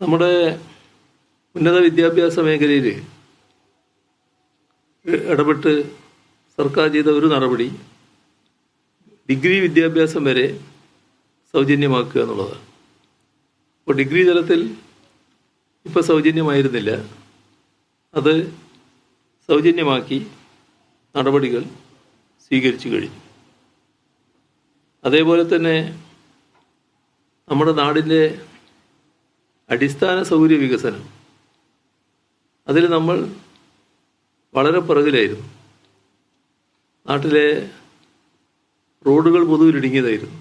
നമ്മുടെ ഉന്നത വിദ്യാഭ്യാസ മേഖലയിൽ ഇടപെട്ട് സർക്കാർ ചെയ്ത ഒരു നടപടി ഡിഗ്രി വിദ്യാഭ്യാസം വരെ സൗജന്യമാക്കുക എന്നുള്ളതാണ്. അപ്പോൾ ഡിഗ്രി തലത്തിൽ ഇപ്പോൾ സൗജന്യമായിരുന്നില്ല, അത് സൗജന്യമാക്കി നടപടികൾ സ്വീകരിച്ചു കഴിഞ്ഞു. അതേപോലെ തന്നെ നമ്മുടെ നാടിൻ്റെ അടിസ്ഥാന സൗകര്യ വികസനം, അതിൽ നമ്മൾ വളരെ പിറകിലായിരുന്നു. നാട്ടിലെ റോഡുകൾ പൊതുവിലിടുങ്ങിയതായിരുന്നു.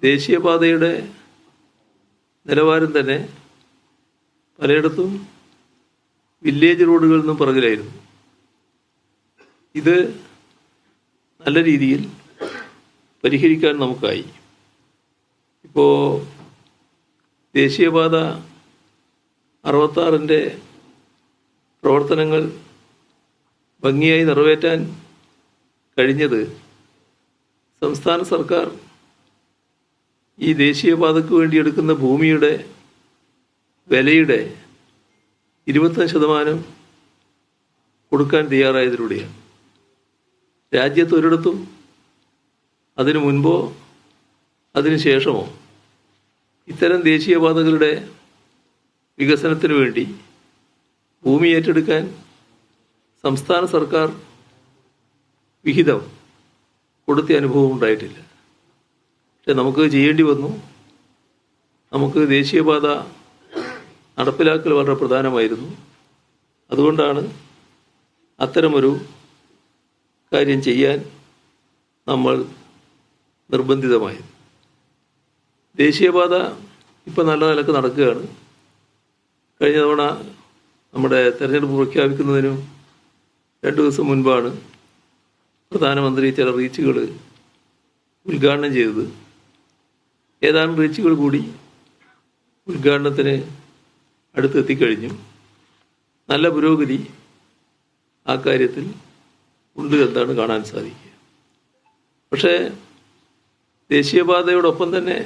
ദേശീയപാതയുടെ നിലവാരം തന്നെ പലയിടത്തും വില്ലേജ് റോഡുകളിൽ നിന്നും പിറകിലായിരുന്നു. ഇത് നല്ല രീതിയിൽ പരിഹരിക്കാൻ നമുക്കായി. ഇപ്പോൾ ദേശീയപാത 66-ൻ്റെ പ്രവർത്തനങ്ങൾ ഭംഗിയായി നിറവേറ്റാൻ കഴിഞ്ഞത് സംസ്ഥാന സർക്കാർ ഈ ദേശീയപാതയ്ക്ക് വേണ്ടി എടുക്കുന്ന ഭൂമിയുടെ വിലയുടെ 25% കൊടുക്കാൻ തയ്യാറായതിലൂടെയാണ്. രാജ്യത്ത് ഒരിടത്തും അതിനു മുൻപോ അതിനു ശേഷമോ ഇത്തരം ദേശീയപാതകളുടെ വികസനത്തിന് വേണ്ടി ഭൂമി ഏറ്റെടുക്കാൻ സംസ്ഥാന സർക്കാർ വിഹിതം കൊടുത്ത അനുഭവം ഉണ്ടായിട്ടില്ല. പക്ഷെ നമുക്ക് ചെയ്യേണ്ടി വന്നു. നമുക്ക് ദേശീയപാത നടപ്പിലാക്കൽ വളരെ പ്രധാനമായിരുന്നു. അതുകൊണ്ടാണ് അത്തരമൊരു കാര്യം ചെയ്യാൻ നമ്മൾ നിർബന്ധിതമായത്. ദേശീയപാത ഇപ്പം നല്ല നിലക്ക് നടക്കുകയാണ്. കഴിഞ്ഞ തവണ നമ്മുടെ തെരഞ്ഞെടുപ്പ് പ്രഖ്യാപിക്കുന്നതിനും 2 ദിവസം മുൻപാണ് പ്രധാനമന്ത്രി ചില റീച്ചുകൾ ഉദ്ഘാടനം ചെയ്തത്. ഏതാനും റീച്ചുകൾ കൂടി ഉദ്ഘാടനത്തിന് അടുത്തെത്തിക്കഴിഞ്ഞു. നല്ല പുരോഗതി ആ കാര്യത്തിൽ ഉണ്ട് എന്നാണ് കാണാൻ സാധിക്കുക. പക്ഷേ ദേശീയപാതയോടൊപ്പം തന്നെ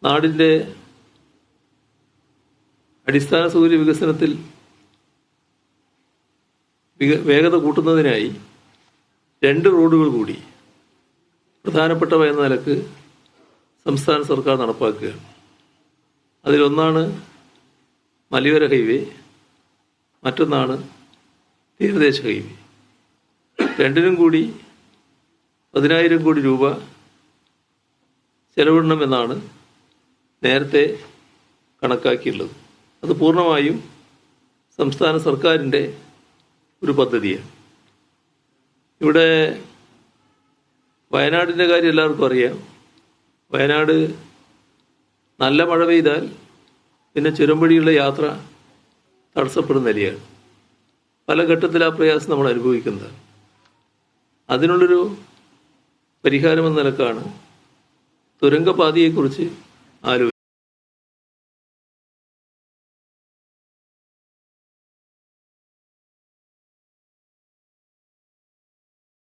നാടിൻ്റെ അടിസ്ഥാന സൗകര്യ വികസനത്തിൽ വേഗത കൂട്ടുന്നതിനായി 2 റോഡുകൾ കൂടി പ്രധാനപ്പെട്ടവ എന്ന നിലക്ക് സംസ്ഥാന സർക്കാർ നടപ്പാക്കുകയാണ്. അതിലൊന്നാണ് മലയോര ഹൈവേ, മറ്റൊന്നാണ് തീരദേശ ഹൈവേ. രണ്ടിനും കൂടി 10,000 കോടി രൂപ ചെലവിടണമെന്നാണ് നേരത്തെ കണക്കാക്കിയുള്ളത്. അത് പൂർണ്ണമായും സംസ്ഥാന സർക്കാരിൻ്റെ ഒരു പദ്ധതിയാണ്. ഇവിടെ വയനാടിൻ്റെ കാര്യം എല്ലാവർക്കും അറിയാം. വയനാട് നല്ല മഴ പെയ്താൽ പിന്നെ ചുരം വഴിയുള്ള യാത്ര തടസ്സപ്പെടുന്ന നിലയാണ്. പല ഘട്ടത്തിൽ ആ പ്രയാസം നമ്മൾ അനുഭവിക്കുന്നതാണ്. അതിനുള്ളൊരു പരിഹാരമെന്ന നിലക്കാണ് തുരങ്കപാതയെക്കുറിച്ച് ആലോചിക്കുന്നത്.